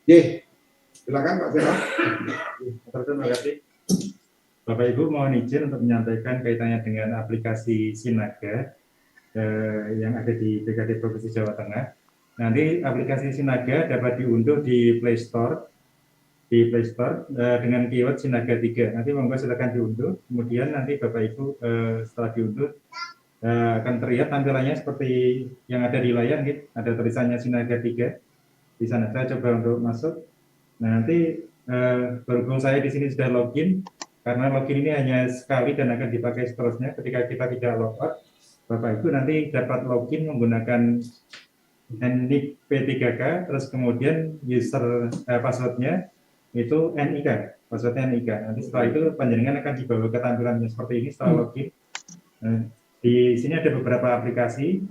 Oke, silakan Pak Seno. Terima kasih. Bapak Ibu mohon izin untuk menyampaikan kaitannya dengan aplikasi Sinaga yang ada di BKD Provinsi Jawa Tengah. Nanti aplikasi Sinaga dapat diunduh di Play Store dengan keyword Sinaga 3. Nanti monggo silakan diunduh. Kemudian nanti Bapak Ibu setelah diunduh akan terlihat tampilannya seperti yang ada di layar, gitu. Ada tulisannya Sinaga 3. Di sana saya coba untuk masuk. Nah, nanti berhubung saya di sini sudah login, karena login ini hanya sekali dan akan dipakai seterusnya. Ketika kita tidak logout, Bapak Ibu nanti dapat login menggunakan NIK P3K, terus kemudian user passwordnya itu NIK, passwordnya NIK. Nanti setelah itu panjenengan akan dibawa ke tampilannya seperti ini setelah login. Di sini ada beberapa aplikasi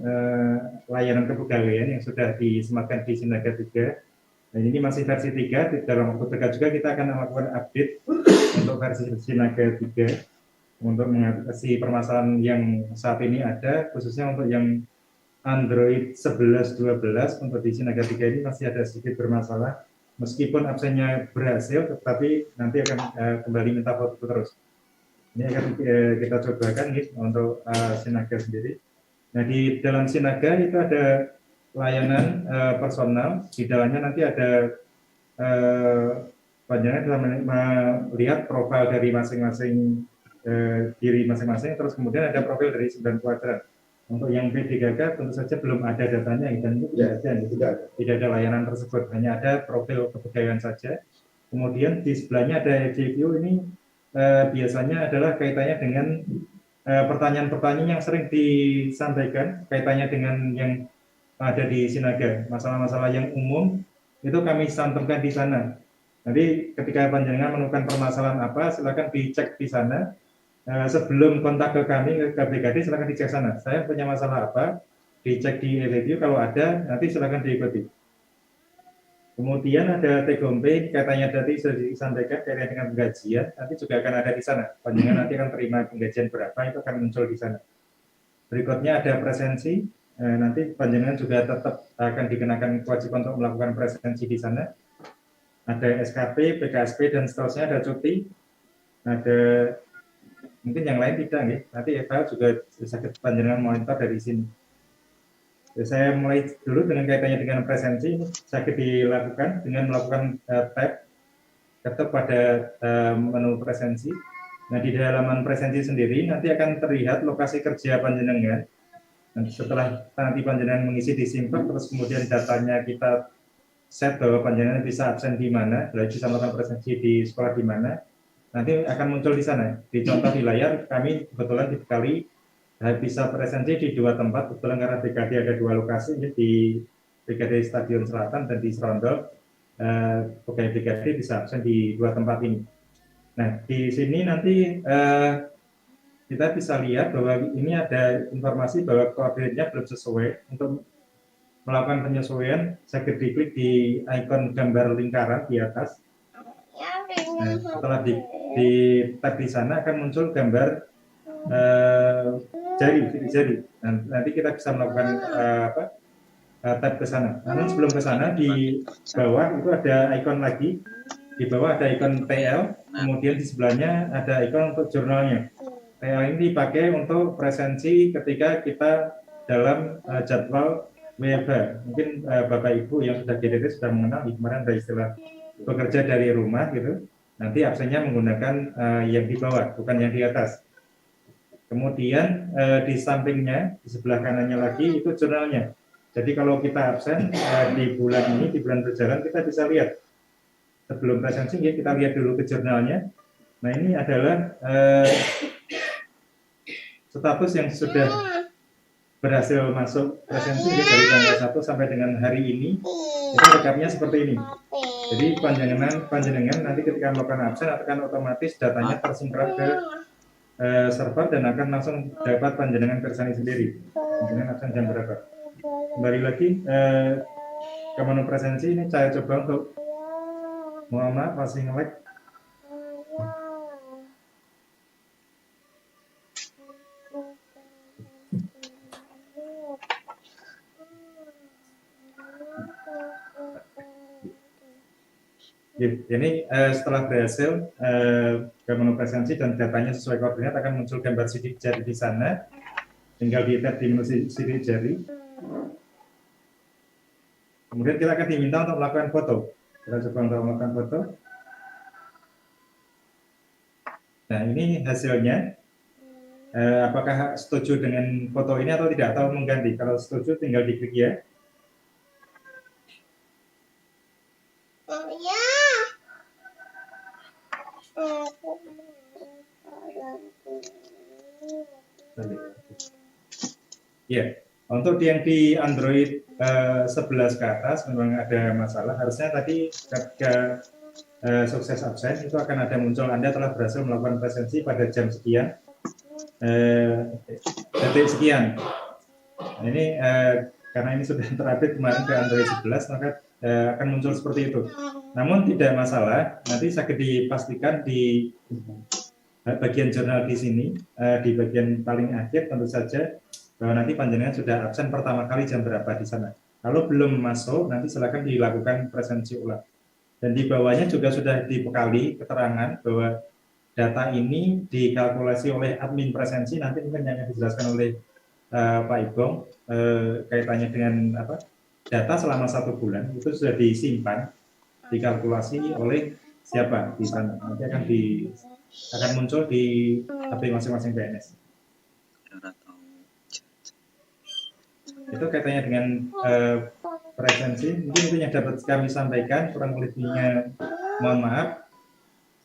layanan kepegawaian yang sudah disematkan di Sinaga 3. Dan ini masih versi 3, dalam waktu dekat juga kita akan melakukan update untuk versi Sinaga 3 untuk mengatasi permasalahan yang saat ini ada, khususnya untuk yang Android 11, 12 untuk di Sinaga 3 ini masih ada sedikit bermasalah. Meskipun absennya berhasil, tetapi nanti akan kembali minta foto terus. Ini akan kita cobakan nih untuk Sinaga sendiri. Nah, di dalam Sinaga itu ada layanan personal, di dalamnya nanti ada panjangan dalam melihat profil dari masing-masing diri masing-masing, terus kemudian ada profil dari 9 kuadran. Untuk yang P3K tentu saja belum ada datanya, dan itu tidak ada layanan tersebut, hanya ada profil kepegawaian saja. Kemudian di sebelahnya ada GView, ini biasanya adalah kaitannya dengan pertanyaan-pertanyaan yang sering disampaikan kaitannya dengan yang ada di Sinaga, masalah-masalah yang umum itu kami cantumkan di sana. Nanti ketika panjenengan menemukan permasalahan apa, silakan dicek di sana. Sebelum kontak ke kami, ke BKD, silakan dicek sana. Saya punya masalah apa, dicek di review, kalau ada, nanti silakan diikuti. Kemudian ada take home pay, katanya tadi sudah disampaikan kaitannya dengan penggajian, nanti juga akan ada di sana. Panjenengan nanti akan terima penggajian berapa, itu akan muncul di sana. Berikutnya ada presensi, nanti panjenengan juga tetap akan dikenakan kewajiban untuk melakukan presensi di sana. Ada SKP, PKSP, dan seterusnya, ada cuti, ada mungkin yang lain tidak, nih. Nanti Eva juga bisa panjenengan monitor dari sini. Saya mulai dulu dengan kaitannya dengan presensi, sakit dilakukan dengan melakukan tab ketuk pada menu presensi. Nah, di halaman presensi sendiri nanti akan terlihat lokasi kerja panjenengan. Nanti setelah nanti panjenengan mengisi di Simpek, terus kemudian datanya kita set bahwa panjenengan bisa absen di mana, bisa melakukan presensi di sekolah di mana, nanti akan muncul di sana. Di contoh di layar, kami kebetulan dibekali bisa presensi di 2 tempat, kebetulan karena BKD ada 2 lokasi, di BKD Stadion Selatan dan di Serondol. Pegawai BKD bisa absen di 2 tempat ini. Nah, di sini nanti kita bisa lihat bahwa ini ada informasi bahwa koordinatnya belum sesuai. Untuk melakukan penyesuaian, saya klik di ikon gambar lingkaran di atas. Nah, setelah di tab di sana akan muncul gambar jari. Nanti kita bisa melakukan tab ke sana. Namun sebelum ke sana, di bawah itu ada ikon lagi. Di bawah ada ikon TL, kemudian di sebelahnya ada ikon untuk jurnalnya. TL ini dipakai untuk presensi ketika kita dalam jadwal WFH. Mungkin Bapak Ibu yang sudah GDT sudah mengenal, kemarin ada istilah bekerja dari rumah gitu. Nanti absennya menggunakan yang di bawah, bukan yang di atas. Kemudian di sampingnya, di sebelah kanannya lagi itu jurnalnya. Jadi kalau kita absen di bulan ini, di bulan berjalan, kita bisa lihat. Sebelum presensi ya, kita lihat dulu ke jurnalnya. Nah, ini adalah status yang sudah berhasil masuk presensi ya, dari tanggal 1 sampai dengan hari ini. Itu rekapnya seperti ini. Jadi panjenengan nanti ketika melakukan absen akan otomatis datanya tersinkron ke server dan akan langsung dapat panjenengan persani sendiri. Panjenengan absen jam berapa. Kembali lagi ke menu presensi, ini saya coba untuk mohon maaf masih nge-lag. Ini setelah berhasil menu presensi dan datanya sesuai koordinat akan muncul gambar sidik jari di sana. Tinggal di tab di menu sidik jari. Kemudian kita akan diminta untuk melakukan foto. Kita coba untuk melakukan foto. Nah, ini hasilnya. Apakah setuju dengan foto ini atau tidak, atau mengganti? Kalau setuju tinggal diklik ya. Ya, untuk yang di Android 11 ke atas memang ada masalah. Harusnya tadi ketika sukses absen itu akan ada muncul Anda telah berhasil melakukan presensi pada jam sekian, detik sekian. Nah, ini karena ini sudah terupdate kemarin ke Android 11, maka akan muncul seperti itu. Namun tidak masalah, nanti saya dipastikan di bagian jurnal di sini, di bagian paling akhir tentu saja bahwa nanti panjenengan sudah absen pertama kali jam berapa di sana. Kalau belum masuk, nanti silakan dilakukan presensi ulang. Dan di bawahnya juga sudah dibekali keterangan bahwa data ini dikalkulasi oleh admin presensi, nanti mungkin yang dijelaskan oleh Pak Ibong kaitannya dengan data selama 1 bulan itu sudah disimpan, dikalkulasi oleh siapa di sana. Nanti akan muncul di HP masing-masing PNS. Itu kaitannya dengan presensi. Mungkin itu yang dapat kami sampaikan, kurang lebihnya mohon maaf.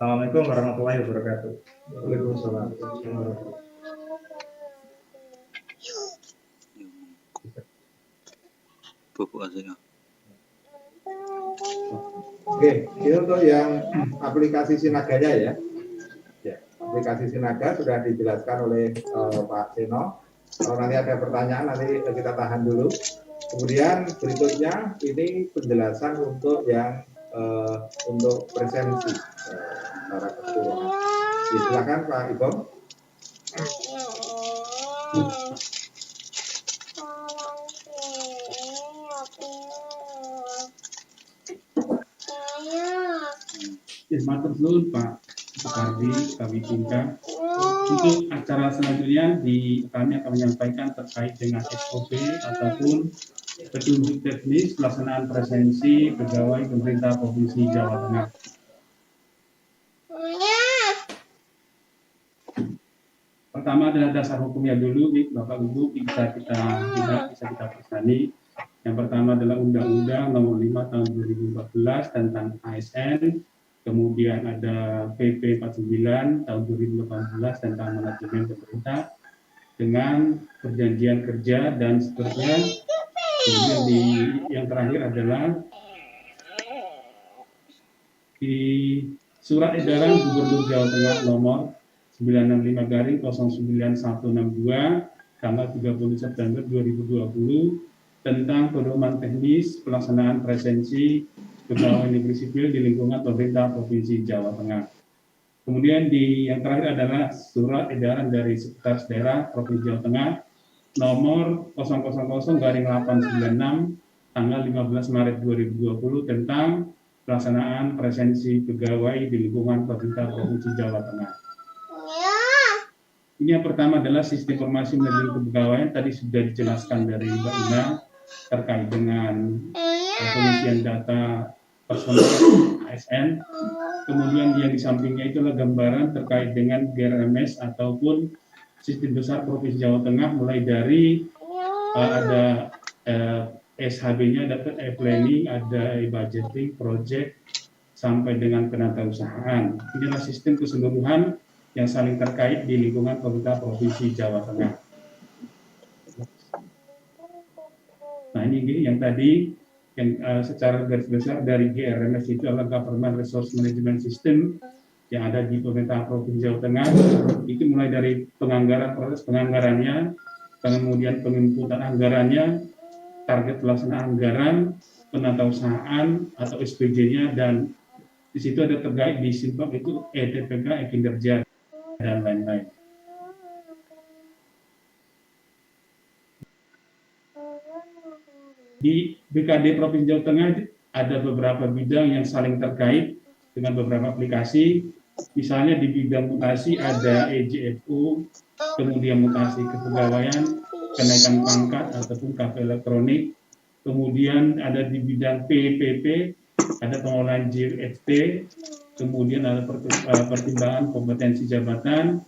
Assalamualaikum warahmatullahi wabarakatuh. Waalaikumsalam. Oke, ini untuk yang aplikasi Sinaganya ya. Aplikasi Sinaga sudah dijelaskan oleh Pak Seno. Kalau nanti ada pertanyaan, nanti kita tahan dulu. Kemudian berikutnya ini penjelasan untuk yang untuk presensi secara keseluruhan. Silakan Pak Ibong. Matur nuwun Pak Sukardi, kami tingkat. Untuk acara selanjutnya kami akan menyampaikan terkait dengan SOP ataupun petunjuk teknis pelaksanaan presensi pegawai pemerintah Provinsi Jawa Tengah. Pertama adalah dasar hukumnya dulu, Bapak Ibu, bisa kita lihat, bisa kita persani. Yang pertama adalah Undang-Undang Nomor 5 Tahun 2014 tentang ASN. Kemudian ada PP 49 tahun 2018 tentang manajemen pemerintah dengan perjanjian kerja dan seterusnya. Kemudian yang terakhir adalah di Surat Edaran Gubernur Jawa Tengah nomor 965/09162 tanggal 30 September 2020 tentang pedoman teknis pelaksanaan presensi pegawai negeri sipil di lingkungan pemerintah Provinsi Jawa Tengah. Kemudian yang terakhir adalah surat edaran dari Sekretaris Daerah Provinsi Jawa Tengah nomor 000/896 tanggal 15 Maret 2020 tentang pelaksanaan presensi pegawai di lingkungan pemerintah Provinsi Jawa Tengah. Ini yang pertama adalah sistem informasi manajemen kepegawaian, tadi sudah dijelaskan dari Mbak Ina terkait dengan pengisian data personal ASN. Kemudian yang di sampingnya itu adalah gambaran terkait dengan GRMS ataupun sistem besar Provinsi Jawa Tengah, mulai dari ada SHB-nya, ada e-planning, ada e-budgeting, project, sampai dengan penatausahaan. Ini adalah sistem keseluruhan yang saling terkait di lingkungan pemerintah Provinsi Jawa Tengah. Nah, ini yang tadi yang secara garis besar dari GRMS itu adalah Government Resource Management System yang ada di pemerintah Provinsi Jawa Tengah. Itu mulai dari penganggaran, proses penganggarannya, kemudian penginputan anggarannya, target pelaksanaan anggaran, penatausahaan atau SPJ-nya, dan di situ ada terkait di simpang itu ETPK, kinerja, dan lain-lain. Di BKD Provinsi Jawa Tengah ada beberapa bidang yang saling terkait dengan beberapa aplikasi. Misalnya di bidang mutasi ada EJFU, kemudian mutasi kepegawaian, kenaikan pangkat ataupun KP elektronik, kemudian ada di bidang PPP, ada pengolahan JFT, kemudian ada pertimbangan kompetensi jabatan,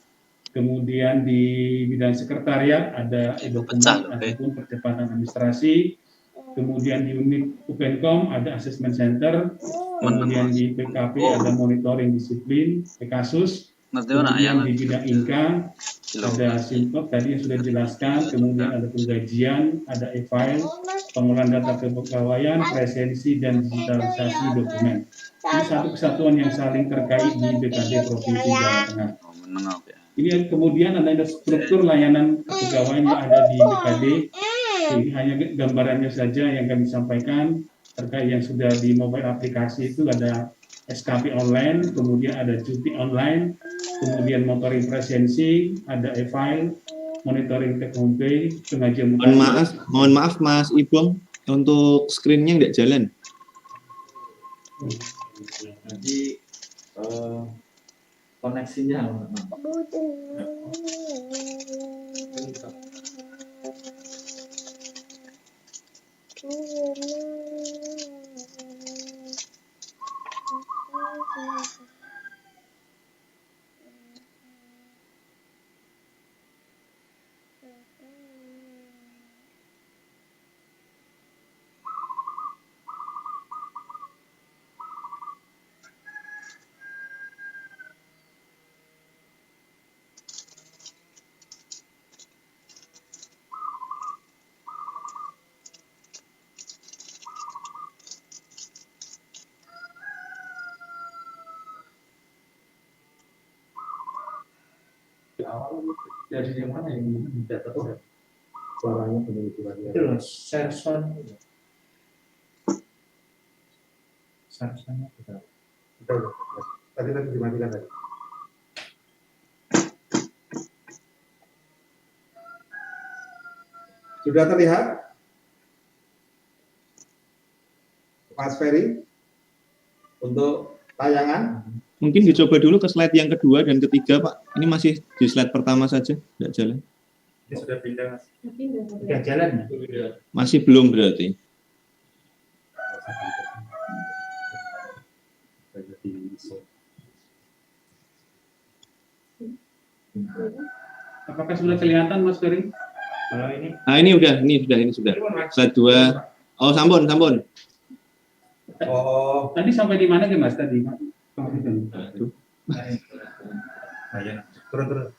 kemudian di bidang sekretariat ada e-dokumen ataupun percepatan administrasi, kemudian di unit Upenkom ada assessment center, kemudian di PKP ada monitoring disiplin, Pekasus, kemudian di bidang INKA ada Simpok tadi yang sudah dijelaskan, kemudian ada penggajian, ada e-file, pengolahan data kepegawaian, presensi, dan digitalisasi dokumen. Ini satu kesatuan yang saling terkait di BKD Provinsi Jawa Tengah. Ini kemudian ada struktur layanan kepegawaian yang ada di BKD. Ini hanya gambarannya saja yang kami sampaikan terkait yang sudah di mobile aplikasi itu ada SKP online, kemudian ada cuti online, kemudian monitoring presensi, ada e-file, monitoring take home pay, pengajian mutasi. Mohon maaf Mas Ibong, untuk screen-nya nggak jalan. Nanti koneksinya. Dari yang mana yang data itu? Suaranya begitu banyak. Itu loh, Serson. Sersonnya kita. Udah. Tadi dimatikan tadi. Sudah terlihat, Mas Ferry, untuk tayangan? Mungkin dicoba dulu ke slide yang kedua dan ketiga, Pak. Ini masih di slide pertama saja, tidak jalan. Ini sudah pindah, Mas. Sudah jalan ya? Masih belum berarti. Apakah sudah kelihatan Mas Ferry? Kalau ini. Nah, ini sudah. Slide 2. Oh, sampun. Oh, Tadi sampai di mana Mas tadi? Aduh. Turun.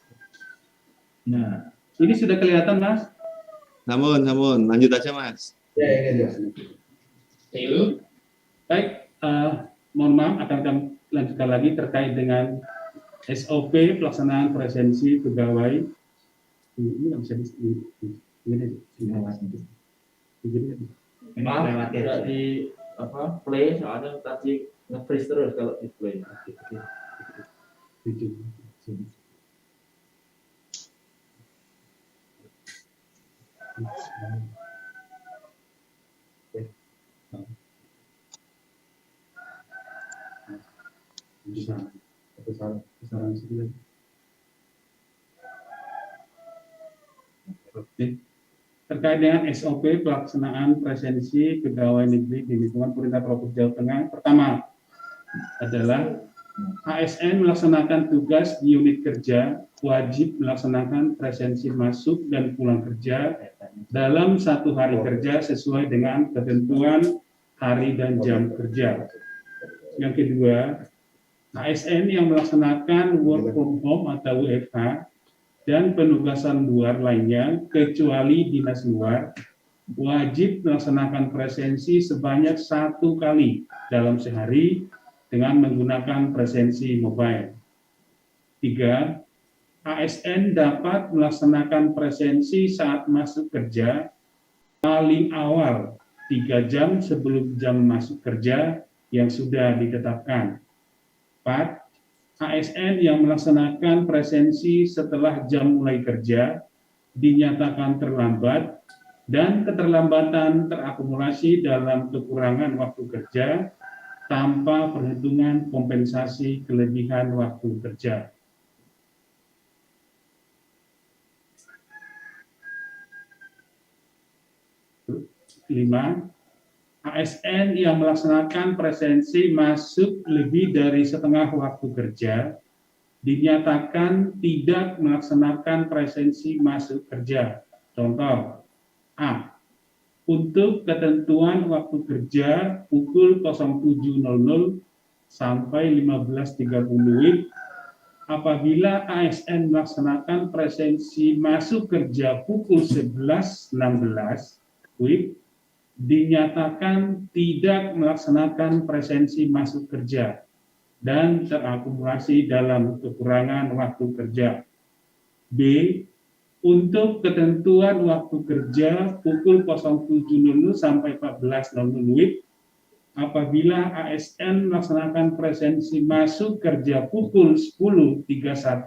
Nah, ini sudah kelihatan Mas? Sampun. Lanjut aja, Mas. ya ini dia. Baik, mohon maaf akan kami lanjutkan lagi terkait dengan SOP pelaksanaan presensi pegawai. Ini nggak bisa Maaf, tidak di play, soalnya tadi nge-freeze terus kalau di play. Besaran sekian. Terkait dengan SOP pelaksanaan presensi pegawai negeri di lingkungan pemerintah Provinsi Jawa Tengah, pertama adalah ASN melaksanakan tugas di unit kerja wajib melaksanakan presensi masuk dan pulang kerja dalam 1 hari kerja sesuai dengan ketentuan hari dan jam kerja. Yang kedua, ASN yang melaksanakan work from home atau WFH dan penugasan luar lainnya kecuali dinas luar wajib melaksanakan presensi sebanyak 1 kali dalam sehari dengan menggunakan presensi mobile. 3. ASN dapat melaksanakan presensi saat masuk kerja paling awal 3 jam sebelum jam masuk kerja yang sudah ditetapkan. 4. ASN yang melaksanakan presensi setelah jam mulai kerja dinyatakan terlambat dan keterlambatan terakumulasi dalam kekurangan waktu kerja tanpa perhitungan kompensasi kelebihan waktu kerja. Lima, ASN yang melaksanakan presensi masuk lebih dari setengah waktu kerja dinyatakan tidak melaksanakan presensi masuk kerja. Contoh, A. Untuk ketentuan waktu kerja pukul 07.00 sampai 15.30 WIB, apabila ASN melaksanakan presensi masuk kerja pukul 11.16 WIB, dinyatakan tidak melaksanakan presensi masuk kerja dan terakumulasi dalam kekurangan waktu kerja. B. Untuk ketentuan waktu kerja pukul 07.00 sampai 14.00 WIB, apabila ASN melaksanakan presensi masuk kerja pukul 10.31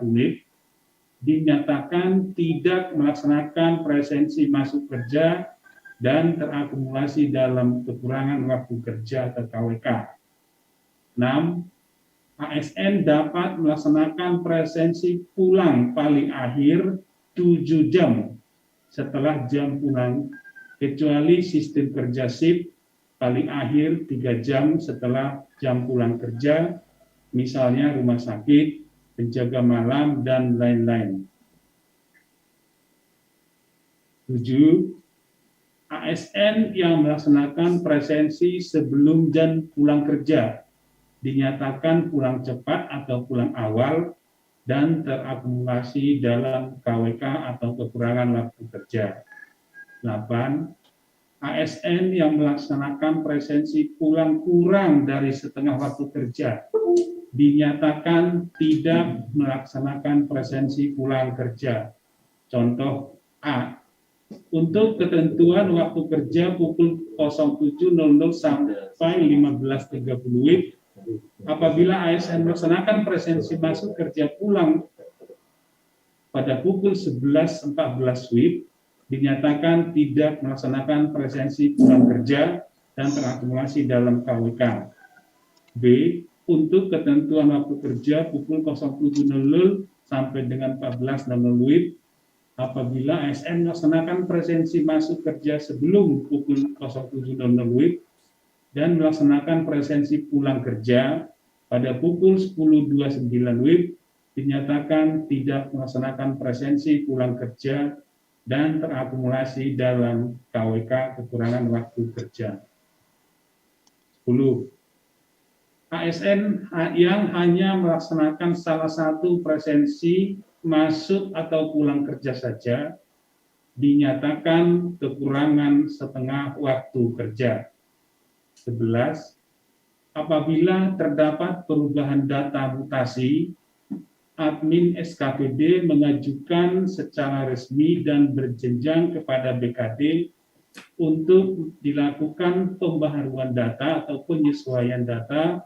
WIB, dinyatakan tidak melaksanakan presensi masuk kerja dan terakumulasi dalam kekurangan waktu kerja atau KWK. 6. ASN dapat melaksanakan presensi pulang paling akhir 7 jam setelah jam pulang, kecuali sistem kerja shift paling akhir 3 jam setelah jam pulang kerja, misalnya rumah sakit, penjaga malam, dan lain-lain. 7. ASN yang melaksanakan presensi sebelum jam pulang kerja dinyatakan pulang cepat atau pulang awal dan terakumulasi dalam KWK atau kekurangan waktu kerja. 8. ASN yang melaksanakan presensi pulang kurang dari setengah waktu kerja dinyatakan tidak melaksanakan presensi pulang kerja. Contoh A. Untuk ketentuan waktu kerja pukul 07.00 sampai 15.30 WIB, apabila ASN melaksanakan presensi masuk kerja pulang pada pukul 11.14 WIB, dinyatakan tidak melaksanakan presensi pulang kerja dan terakumulasi dalam KWK. B. Untuk ketentuan waktu kerja pukul 07.00 sampai dengan 14.00 WIB, apabila ASN melaksanakan presensi masuk kerja sebelum pukul 07.00 WIB dan melaksanakan presensi pulang kerja pada pukul 10.29 WIB, dinyatakan tidak melaksanakan presensi pulang kerja dan terakumulasi dalam KWK kekurangan waktu kerja. 10. ASN yang hanya melaksanakan salah satu presensi masuk atau pulang kerja saja dinyatakan kekurangan setengah waktu kerja. 11. Apabila terdapat perubahan data mutasi, admin SKPD mengajukan secara resmi dan berjenjang kepada BKD untuk dilakukan pembaharuan data atau penyesuaian data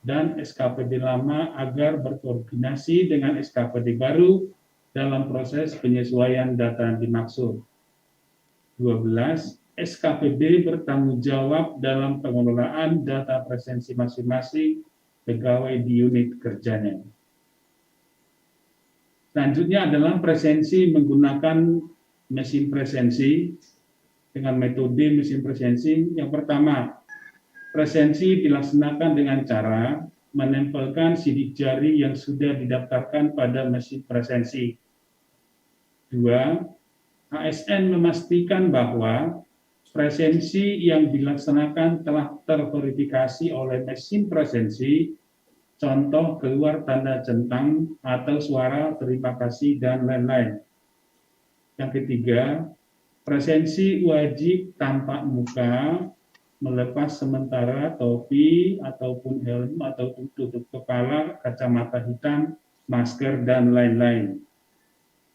dan SKPD lama agar berkoordinasi dengan SKPD baru dalam proses penyesuaian data dimaksud. 12. SKPD bertanggung jawab dalam pengelolaan data presensi masing-masing pegawai di unit kerjanya. Selanjutnya adalah presensi menggunakan mesin presensi dengan metode mesin presensi. Yang pertama, presensi dilaksanakan dengan cara menempelkan sidik jari yang sudah didaftarkan pada mesin presensi. 2. ASN memastikan bahwa presensi yang dilaksanakan telah terverifikasi oleh mesin presensi, contoh keluar tanda centang atau suara terima kasih dan lain-lain. Yang ketiga, presensi wajib tampak muka, melepas sementara topi ataupun helm ataupun tutup kepala, kacamata hitam, masker, dan lain-lain.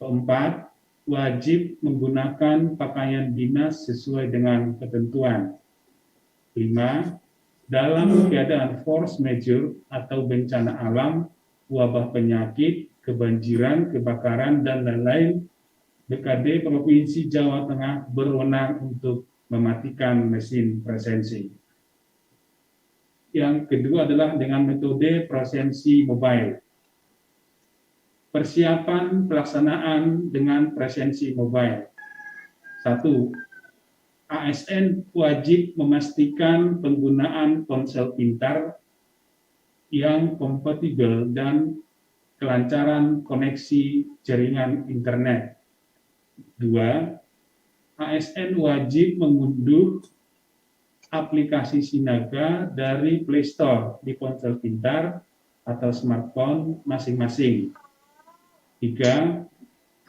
Keempat, wajib menggunakan pakaian dinas sesuai dengan ketentuan. 5. Dalam keadaan force majeure atau bencana alam, wabah penyakit, kebanjiran, kebakaran, dan lain-lain, BKD Provinsi Jawa Tengah berwenang untuk mematikan mesin presensi. Yang kedua adalah dengan metode presensi mobile. Persiapan pelaksanaan dengan presensi mobile. 1. ASN wajib memastikan penggunaan ponsel pintar yang kompatibel dan kelancaran koneksi jaringan internet. 2. ASN wajib mengunduh aplikasi Sinaga dari Play Store di ponsel pintar atau smartphone masing-masing. 3.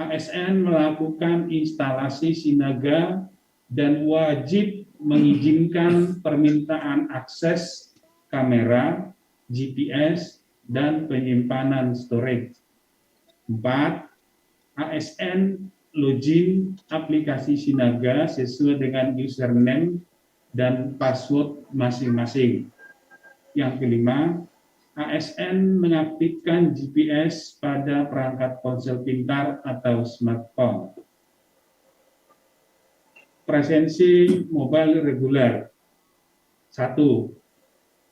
ASN melakukan instalasi Sinaga dan wajib mengizinkan permintaan akses kamera, GPS, dan penyimpanan storage. 4. ASN login aplikasi Sinaga sesuai dengan username dan password masing-masing. Yang kelima, ASN mengaktifkan GPS pada perangkat ponsel pintar atau smartphone. Presensi mobile reguler. 1.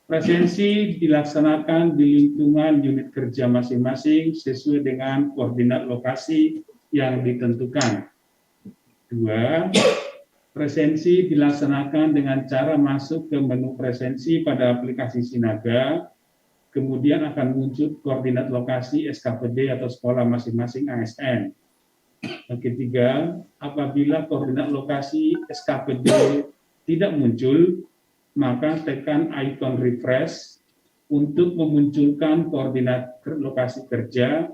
Presensi dilaksanakan di lingkungan unit kerja masing-masing sesuai dengan koordinat lokasi yang ditentukan. 2. Presensi dilaksanakan dengan cara masuk ke menu presensi pada aplikasi Sinaga, kemudian akan muncul koordinat lokasi SKPD atau sekolah masing-masing ASN. Yang ketiga, apabila koordinat lokasi SKPD tidak muncul, maka tekan ikon refresh untuk memunculkan koordinat lokasi kerja,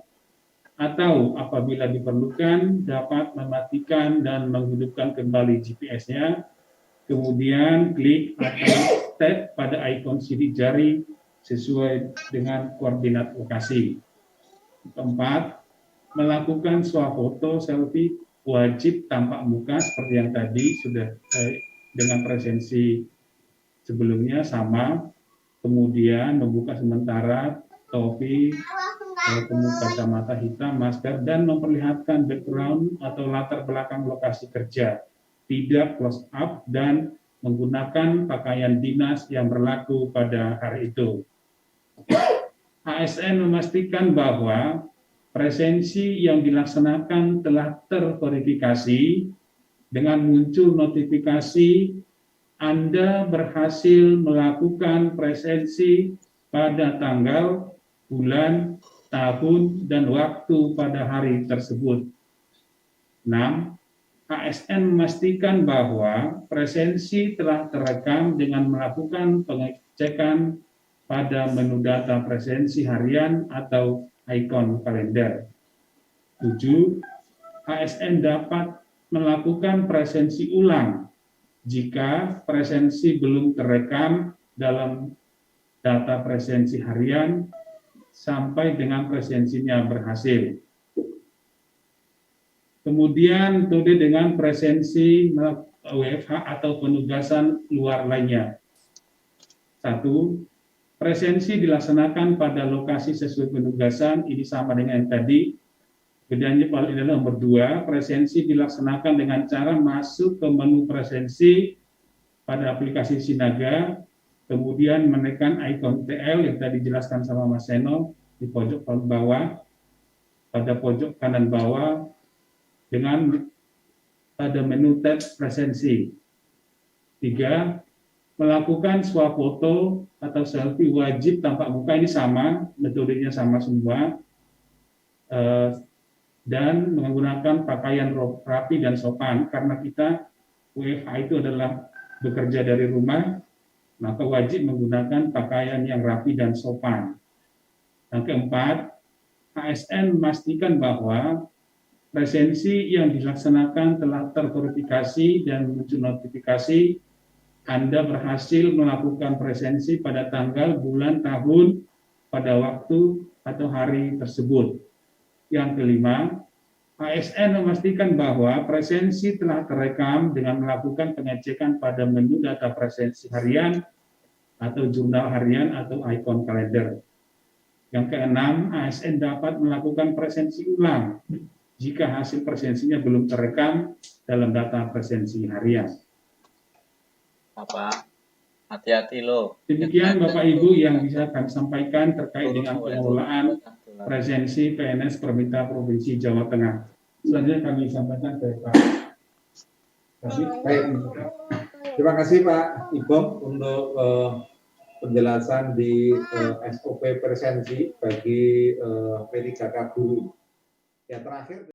atau apabila diperlukan dapat mematikan dan menghidupkan kembali GPS-nya, kemudian klik atau tap pada ikon sidik jari sesuai dengan koordinat lokasi. 4. Melakukan swafoto selfie wajib tampak muka seperti yang tadi sudah dengan presensi sebelumnya sama, kemudian membuka sementara topi, kacamata hitam, masker, dan memperlihatkan background atau latar belakang lokasi kerja, tidak close up, dan menggunakan pakaian dinas yang berlaku pada hari itu. ASN memastikan bahwa presensi yang dilaksanakan telah terverifikasi dengan muncul notifikasi Anda berhasil melakukan presensi pada tanggal, bulan, tahun, dan waktu pada hari tersebut. 6. ASN memastikan bahwa presensi telah terekam dengan melakukan pengecekan pada menu data presensi harian atau ikon kalender. 7. ASN dapat melakukan presensi ulang jika presensi belum terekam dalam data presensi harian sampai dengan presensinya berhasil. Kemudian metode dengan presensi WFH atau penugasan luar lainnya. 1. Presensi dilaksanakan pada lokasi sesuai penugasan, ini sama dengan yang tadi. Bedanya paling adalah nomor 2, presensi dilaksanakan dengan cara masuk ke menu presensi pada aplikasi Sinaga, kemudian menekan ikon TL yang tadi dijelaskan sama Mas Seno di pojok bawah, pada pojok kanan bawah, dengan pada menu tab presensi. 3. Melakukan swafoto atau selfie wajib tampak muka, ini sama, metodenya sama semua, dan menggunakan pakaian rapi dan sopan, karena kita WFH itu adalah bekerja dari rumah, maka wajib menggunakan pakaian yang rapi dan sopan. Yang keempat, ASN memastikan bahwa presensi yang dilaksanakan telah terverifikasi dan muncul notifikasi Anda berhasil melakukan presensi pada tanggal, bulan, tahun, pada waktu atau hari tersebut. Yang kelima, ASN memastikan bahwa presensi telah terekam dengan melakukan pengecekan pada menu data presensi harian atau jurnal harian atau ikon kalender. Yang keenam, ASN dapat melakukan presensi ulang jika hasil presensinya belum terekam dalam data presensi harian. Hati-hati lo. Demikian Bapak Ibu yang bisa kami sampaikan terkait dengan pengelolaan presensi PNS Perminta Provinsi Jawa Tengah. Selanjutnya kami sampaikan ke Pak David. Baik. Terima kasih Pak Ibom untuk penjelasan di SOP presensi bagi P3K guru. Ya terakhir.